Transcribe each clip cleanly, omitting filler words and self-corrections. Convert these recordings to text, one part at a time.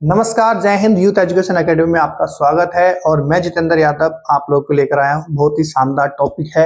नमस्कार, जय Hind. Youth education academy में आपका स्वागत है और मैं जितेंद्र यादव आप लोग को लेकर आया हूं। बहुत ही शानदार टॉपिक है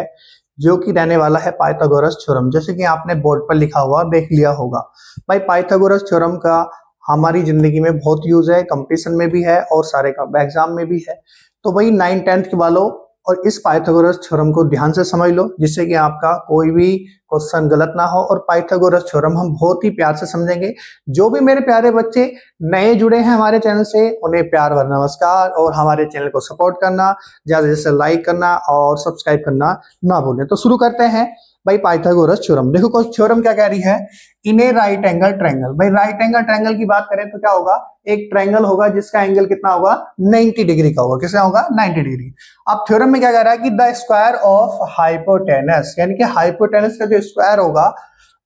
जो कि रहने वाला है पाइथागोरस थ्योरम। जैसे कि आपने बोर्ड पर लिखा हुआ देख लिया होगा भाई, पाइथागोरस थ्योरम का हमारी जिंदगी में बहुत यूज है, कंपटीशन में भी है और सारे एग्जाम में भी है। तो भाई 9th-10th के वालों और इस पाइथागोरस थ्योरम को ध्यान से समझ लो, जिससे कि आपका कोई भी क्वेश्चन गलत ना हो। और पाइथागोरस थ्योरम हम बहुत ही प्यार से समझेंगे। जो भी मेरे प्यारे बच्चे नए जुड़े हैं हमारे चैनल से, उन्हें प्यार भरा नमस्कार और हमारे चैनल को सपोर्ट करना, ज्यादा से लाइक करना और सब्सक्राइब करना ना भूलें। तो शुरू करते हैं भाई पाइथागोरस थ्योरम। देखो कुछ थ्योरम क्या कह रही है, इन ए राइट एंगल ट्रायंगल। भाई राइट एंगल ट्रायंगल की बात करें तो क्या होगा, एक ट्रायंगल होगा जिसका एंगल कितना होगा, 90 डिग्री का होगा। किसका होगा, 90 डिग्री। अब थ्योरम में क्या कह रहा है कि द स्क्वायर ऑफ हाइपोटेनस, यानी कि हाइपोटेनस का जो स्क्वायर होगा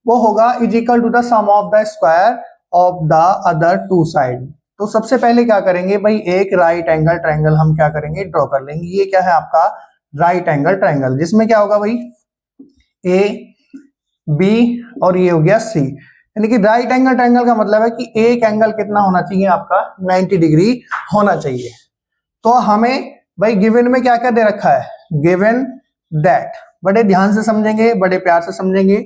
वो होगा is equal to the sum of the square of the other two side. तो सबसे पहले क्या करेंगे भाई, एक राइट एंगल ट्रायंगल हम क्या करेंगे, ड्रॉ कर लेंगे। ये क्या है आपका राइट एंगल ट्रायंगल, जिसमें क्या होगा भाई ए बी और ये हो गया सी। यानी कि राइट एंगल ट्रायंगल का मतलब है कि एक एंगल कितना होना चाहिए आपका, 90 डिग्री होना चाहिए। तो हमें भाई गिवन में क्या क्या दे रखा है, गिवन दैट, बड़े ध्यान से समझेंगे, बड़े प्यार से समझेंगे।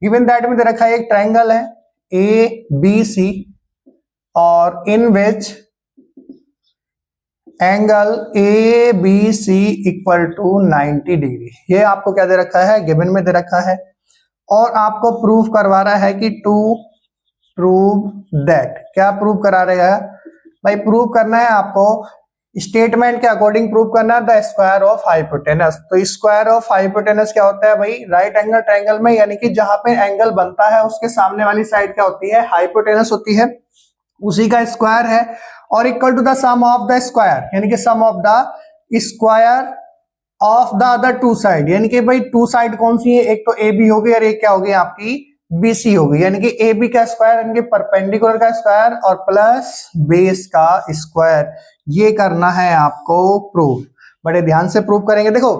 गिवन दैट में दे रखा है एक ट्रायंगल है ए बी सी और in which angle A B C equal to 90 degree. ये आपको क्या दे रखा है, गिवन में दे रखा है। और आपको प्रूफ करवा रहा है कि टू प्रूव दैट, क्या प्रूव करा रहा है भाई, प्रूव करना है आपको स्टेटमेंट के अकॉर्डिंग प्रूव करना है द स्क्वायर ऑफ हाइपोटेनस। तो स्क्वायर ऑफ हाइपोटेनस क्या होता है भाई, राइट एंगल ट्रायंगल में यानी कि जहां पे एंगल बनता है उसके सामने वाली साइड क्या होती है, हाइपोटेनस होती है, उसी का स्क्वायर है। और equal to the sum of the square, यानी कि sum of the square of the other two side. यानी कि भाई टू साइड कौन सी है, एक तो ए बी होगी और एक क्या होगी आपकी बी सी होगी। यानी कि ए बी का स्क्वायर यानी कि परपेंडिकुलर का स्क्वायर और प्लस बेस का स्क्वायर। ये करना है आपको प्रूफ, बड़े ध्यान से प्रूफ करेंगे। देखो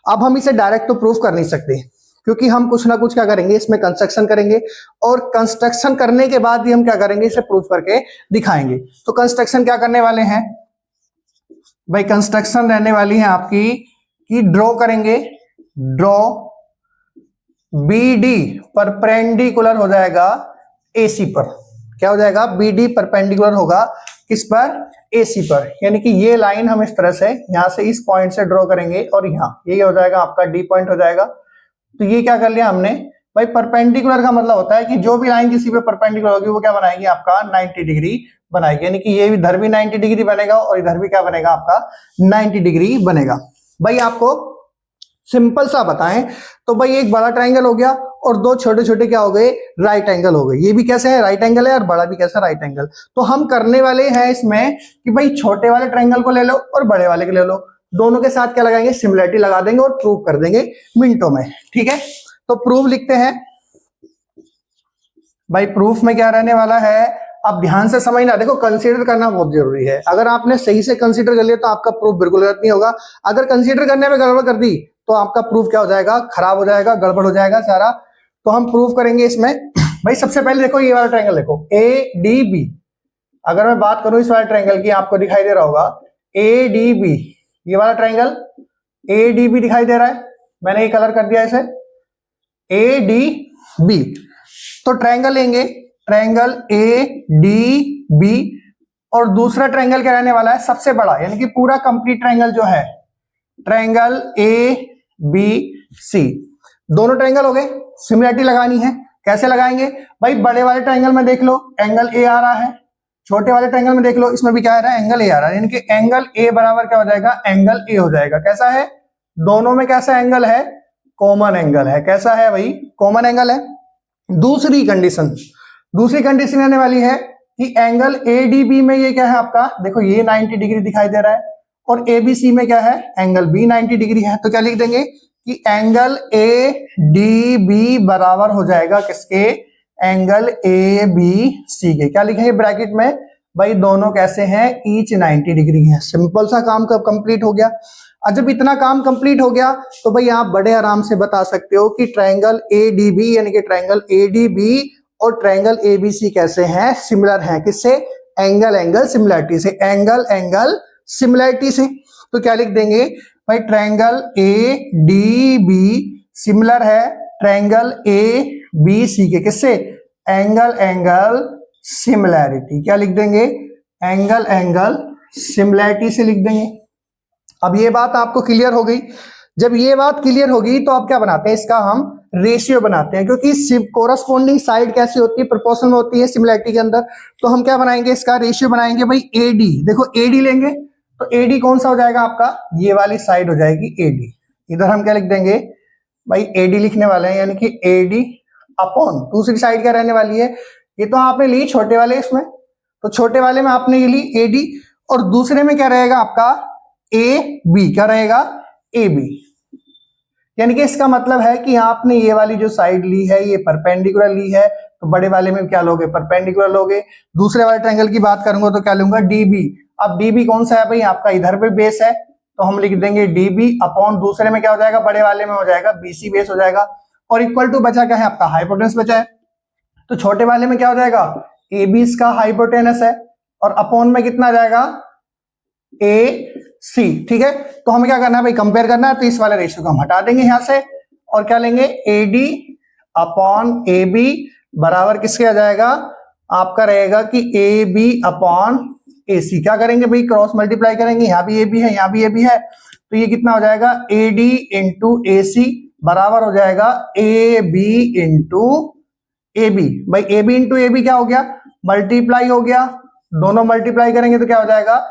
अब हम इसे डायरेक्ट तो प्रूफ कर नहीं सकते, क्योंकि हम कुछ ना कुछ क्या करेंगे, इसमें कंस्ट्रक्शन करेंगे और कंस्ट्रक्शन करने के बाद ही हम क्या करेंगे, इसे प्रूफ करके दिखाएंगे। तो कंस्ट्रक्शन क्या करने वाले हैं भाई, कंस्ट्रक्शन रहने वाली है आपकी कि ड्रॉ करेंगे, ड्रॉ बी डी परपेंडिकुलर हो जाएगा एसी पर। क्या हो जाएगा, बी डी परपेंडिकुलर होगा किस पर, एसी पर। यानी कि ये लाइन हम इस तरह से यहां से इस पॉइंट से ड्रॉ करेंगे और यहाँ ये हो जाएगा आपका डी पॉइंट हो जाएगा। तो ये क्या कर लिया हमने भाई, परपेंडिकुलर का मतलब होता है कि जो भी लाइन किसी पे परपेंडिकुलर होगी वो क्या बनाएगी आपका 90 डिग्री बनाएगी। यानी कि ये इधर भी 90 डिग्री बनेगा और इधर भी क्या बनेगा आपका 90 डिग्री बनेगा। भाई आपको सिंपल सा बताएं तो भाई एक बड़ा ट्रायंगल हो गया और दो छोटे छोटे क्या हो गए, राइट एंगल हो गए। ये भी कैसे है, राइट एंगल है, और बड़ा भी कैसा, राइट एंगल। तो हम करने वाले हैं इसमें कि भाई छोटे वाले ट्रायंगल को ले लो और बड़े वाले को ले लो, दोनों के साथ क्या लगाएंगे, सिमिलरिटी लगा देंगे और प्रूव कर देंगे मिनटों में। ठीक है, तो प्रूफ लिखते हैं भाई। प्रूफ में क्या रहने वाला है, अब ध्यान से समझना। देखो कंसीडर करना बहुत जरूरी है, अगर आपने सही से कंसीडर कर लिया तो आपका प्रूफ बिल्कुल गलत नहीं होगा। अगर कंसीडर करने में गड़बड़ कर दी तो आपका प्रूफ क्या हो जाएगा, खराब हो जाएगा, गड़बड़ हो जाएगा सारा। तो हम प्रूफ करेंगे इसमें भाई। सबसे पहले देखो ये वाला ट्रायंगल देखो ए डी बी। अगर मैं बात करूं इस वाले ट्रायंगल की, आपको दिखाई दे रहा होगा ए डी बी, ये वाला ट्रायंगल ए डी बी दिखाई दे रहा है, मैंने ये कलर कर दिया इसे ए डी बी। तो ट्रायंगल लेंगे, ट्रायंगल ए डी बी, और दूसरा ट्रायंगल क्या रहने वाला है, सबसे बड़ा, यानी कि पूरा कंप्लीट ट्रायंगल जो है ट्रायंगल ए बी सी। दोनों ट्रायंगल हो गए, सिमिलरिटी लगानी है। कैसे लगाएंगे भाई, बड़े वाले ट्रायंगल में देख लो एंगल ए आ रहा है, छोटे वाले ट्रायंगल में देख लो इसमें भी क्या आ रहा है, एंगल ए आ रहा है। यानी कि एंगल ए बराबर क्या हो जाएगा, एंगल ए हो जाएगा। कैसा है, दोनों में कैसा एंगल है, कॉमन एंगल है। कैसा है भाई, कॉमन एंगल है। दूसरी कंडीशन आने वाली है कि एंगल एडीबी में ये क्या है आपका, देखो ये 90 डिग्री दिखाई दे रहा है और एबीसी में क्या है, एंगल बी 90 डिग्री है। तो क्या लिख देंगे कि एंगल ए डी बी बराबर हो जाएगा किसके, एंगल ए बी सी के। क्या लिखेंगे ब्रैकेट में भाई, दोनों कैसे हैं, ईच 90 डिग्री है। सिंपल सा काम कब कंप्लीट हो गया। और जब इतना काम कंप्लीट हो गया तो भाई आप बड़े आराम से बता सकते हो कि ट्रायंगल एडीबी यानी कि ट्रायंगल एडीबी और ट्रायंगल एबीसी कैसे हैं, सिमिलर हैं। किससे, एंगल एंगल सिमिलैरिटी से, एंगल एंगल सिमिलैरिटी से। तो क्या लिख देंगे भाई, triangle A D B similar है ट्रायंगल ए बी सी के, किससे, एंगल एंगल सिमिलैरिटी। क्या लिख देंगे, एंगल एंगल सिमिलैरिटी से लिख देंगे। अब ये बात आपको क्लियर हो गई। जब ये बात क्लियर होगी तो आप क्या बनाते हैं, इसका हम रेशियो बनाते हैं, क्योंकि कोरस्पॉन्डिंग साइड कैसी होती है, प्रोपोर्शनल में होती है सिमिलैरिटी के अंदर। तो हम क्या बनाएंगे, इसका रेशियो बनाएंगे भाई एडी। देखो एडी लेंगे तो एडी कौन सा हो जाएगा आपका, ये वाली साइड हो जाएगी एडी। इधर हम क्या लिख देंगे भाई, एडी लिखने वाले हैं, यानी कि एडी अपॉन दूसरी साइड क्या रहने वाली है, ये तो आपने ली छोटे वाले इसमें, तो छोटे वाले में आपने ये ली एडी, और दूसरे में क्या रहेगा आपका ए बी, क्या रहेगा ए बी। यानी कि इसका मतलब है कि आपने ये वाली जो साइड ली है ये परपेंडिकुलर ली है, तो बड़े वाले में क्या लोगे, परपेंडिकुलर लोगे। दूसरे वाले ट्रायंगल की बात करूंगा तो क्या लूंगा, डीबी। अब डीबी कौन सा है भाई, आपका इधर पे बेस है, तो हम लिख देंगे डीबी अपॉन दूसरे में क्या हो जाएगा, बड़े वाले में हो जाएगा बीसी बेस हो जाएगा, और इक्वल टू बचा क्या है आपका, हाइपोटेनस बचा है। तो छोटे वाले में क्या हो जाएगा, ए बी इसका हाइपोटेनस है, और अपॉन में कितना जाएगा, ए सी। ठीक है, तो हमें क्या करना है भाई, कंपेयर करना है, तो इस वाले रेशियो को हम हटा देंगे यहां से, और क्या लेंगे, A D upon A B बराबर किसके आ जाएगा, आपका रहेगा कि ए बी अपॉन ए सी। क्या करेंगे भाई, क्रॉस मल्टीप्लाई करेंगे, यहाँ भी ए बी है यहाँ भी ए बी है, तो ये कितना हो जाएगा, ए डी इंटू ए सी बराबर हो जाएगा A B into A B. भाई A B into A B क्या हो गया, मल्टीप्लाई हो गया, दोनों मल्टीप्लाई करेंगे तो क्या हो जाएगा,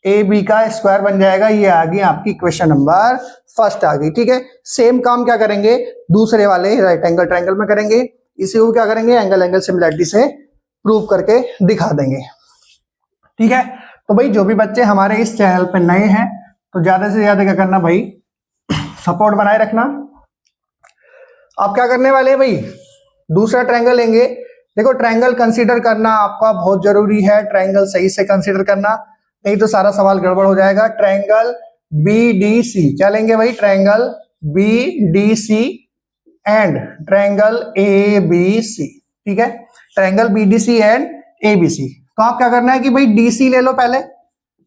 ए बी का स्क्वायर बन जाएगा। ये आ गई आपकी इक्वेशन नंबर फर्स्ट आ गई। ठीक है, सेम काम क्या करेंगे दूसरे वाले राइट एंगल ट्रायंगल में करेंगे, इसी को क्या करेंगे, एंगल एंगल सिमिलैरिटी से प्रूव करके दिखा देंगे। ठीक है, तो भाई जो भी बच्चे हमारे इस चैनल पे नए हैं तो ज्यादा से ज्यादा क्या करना भाई, सपोर्ट बनाए रखना। आप क्या करने वाले हैं भाई, दूसरा ट्रायंगल लेंगे। देखो ट्रायंगल कंसीडर करना आपका बहुत जरूरी है, ट्रायंगल सही से कंसीडर करना, नहीं तो सारा सवाल गड़बड़ हो जाएगा। ट्रायंगल बी डी सी, क्या लेंगे भाई, triangle B D C and triangle A B C. ठीक है, triangle B D C and A B C. तो आप क्या करना है कि भाई डी सी ले लो पहले,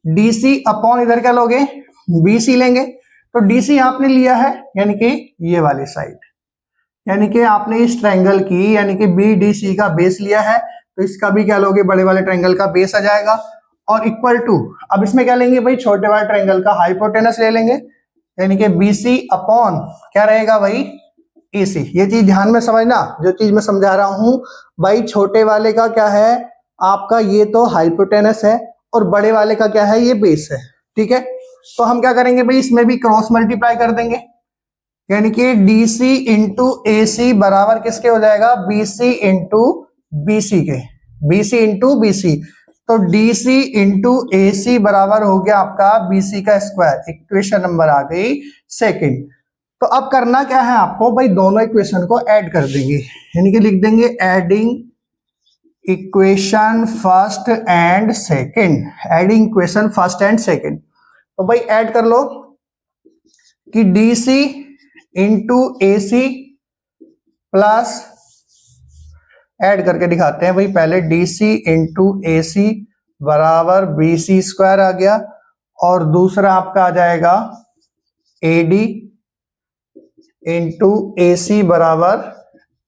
डी सी अपॉन इधर क्या लोगे, बी सी लेंगे। तो डी सी आपने लिया है यानी कि ये वाली साइड, यानी कि आपने इस ट्रायंगल की यानी कि बी डी सी का बेस लिया है, तो इसका भी क्या लोगे, बड़े वाले ट्रायंगल का बेस आ जाएगा, और इक्वल टू, अब इसमें क्या लेंगे भाई, छोटे वाले ट्रायंगल का हाइपोटेनस ले लेंगे, यानी कि BC अपॉन क्या रहेगा भाई, AC। ये चीज ध्यान में समझना, जो चीज मैं समझा रहा हूं भाई, छोटे वाले का क्या है आपका, ये तो हाइपोटेनस है, और बड़े वाले का क्या है, ये बेस है। ठीक है, तो हम क्या करेंगे भाई, इसमें भी क्रॉस मल्टीप्लाई कर देंगे, यानी कि DC इंटू AC बराबर किसके हो जाएगा, BC इंटू BC के, BC इंटू BC। तो DC इंटू AC बराबर हो गया आपका BC का स्क्वायर। इक्वेशन नंबर आ गई सेकंड। तो अब करना क्या है आपको भाई, दोनों इक्वेशन को ऐड कर देंगे, यानी कि लिख देंगे adding equation first and second, adding equation first and second. तो भाई ऐड कर लो कि DC into AC plus, add करके दिखाते हैं भाई, पहले DC इंटू AC बराबर BC स्क्वायर आ गया, और दूसरा आपका आ जाएगा AD इंटू AC बराबर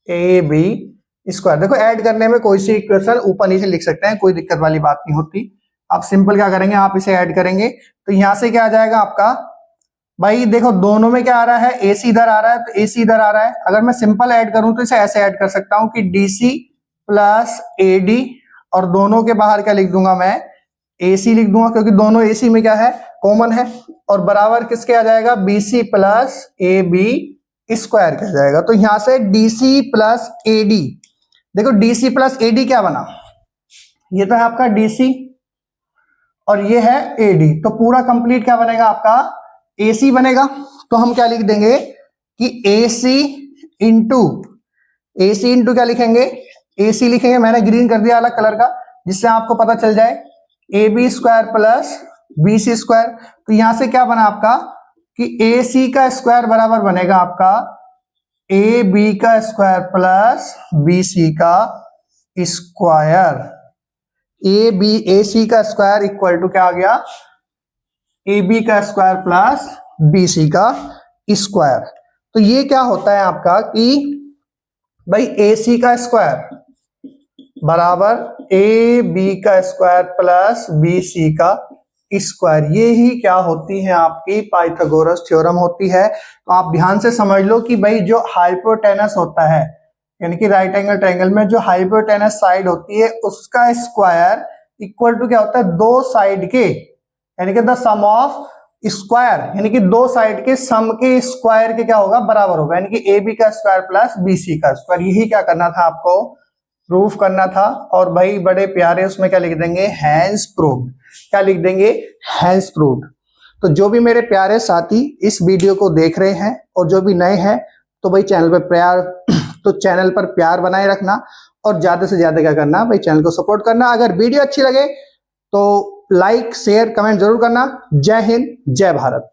AB स्क्वायर। देखो ऐड करने में कोई सी इक्वेशन ऊपर नीचे लिख सकते हैं, कोई दिक्कत वाली बात नहीं होती। आप सिंपल क्या करेंगे, आप इसे ऐड करेंगे तो यहां से क्या आ जाएगा आपका भाई, देखो दोनों में क्या आ रहा है, AC इधर आ रहा है तो AC इधर आ रहा है। अगर मैं सिंपल ऐड करूं तो इसे ऐसे ऐड कर सकता हूं कि DC प्लस AD, और दोनों के बाहर क्या लिख दूंगा मैं, AC लिख दूंगा, क्योंकि दोनों AC में क्या है, कॉमन है, और बराबर किसके आ जाएगा, BC प्लस AB स्क्वायर क्या जाएगा। तो यहां से DC प्लस AD, देखो DC प्लस AD क्या बना, ये तो है आपका DC और ये है AD, तो पूरा कंप्लीट क्या बनेगा आपका, AC बनेगा। तो हम क्या लिख देंगे कि AC इंटू क्या लिखेंगे, AC लिखेंगे, मैंने ग्रीन कर दिया अलग कलर का जिससे आपको पता चल जाए, AB square plus BC square. तो यहां से क्या बना आपका कि AC का स्क्वायर बराबर बनेगा आपका AB का स्क्वायर प्लस BC का स्क्वायर। ए बी ए सी का स्क्वायर इक्वल टू क्या आ गया, ए बी का स्क्वायर प्लस बी सी का स्क्वायर। तो ये क्या होता है आपका कि भाई ए सी का स्क्वायर बराबर ए बी का स्क्वायर प्लस बी सी का स्क्वायर, ये ही क्या होती है आपकी पाइथागोरस थ्योरम होती है। तो आप ध्यान से समझ लो कि भाई जो हाइपोटेनस होता है यानी कि राइट एंगल ट्रायंगल में जो हाइपोटेनस साइड होती है उसका स्क्वायर इक्वल टू क्या होता है, दो साइड के यानी कि द सम ऑफ स्क्वायर, यानी कि दो साइड के सम के स्क्वायर के क्या होगा, बराबर होगा, यानी कि ए बी का स्क्वायर प्लस बी सी का स्क्वायर। यही क्या करना था आपको, प्रूफ करना था। और भाई बड़े प्यारे उसमें क्या लिख देंगे, हैंस प्रूव्ड। क्या लिख देंगे, हैंस प्रूव्ड। तो जो भी मेरे प्यारे साथी इस वीडियो को देख रहे हैं और जो भी नए हैं तो भाई चैनल पर प्यार तो चैनल पर प्यार बनाए रखना और ज्यादा से ज्यादा क्या करना भाई, चैनल को सपोर्ट करना। अगर वीडियो अच्छी लगे तो लाइक शेयर कमेंट जरूर करना। जय हिंद जय भारत।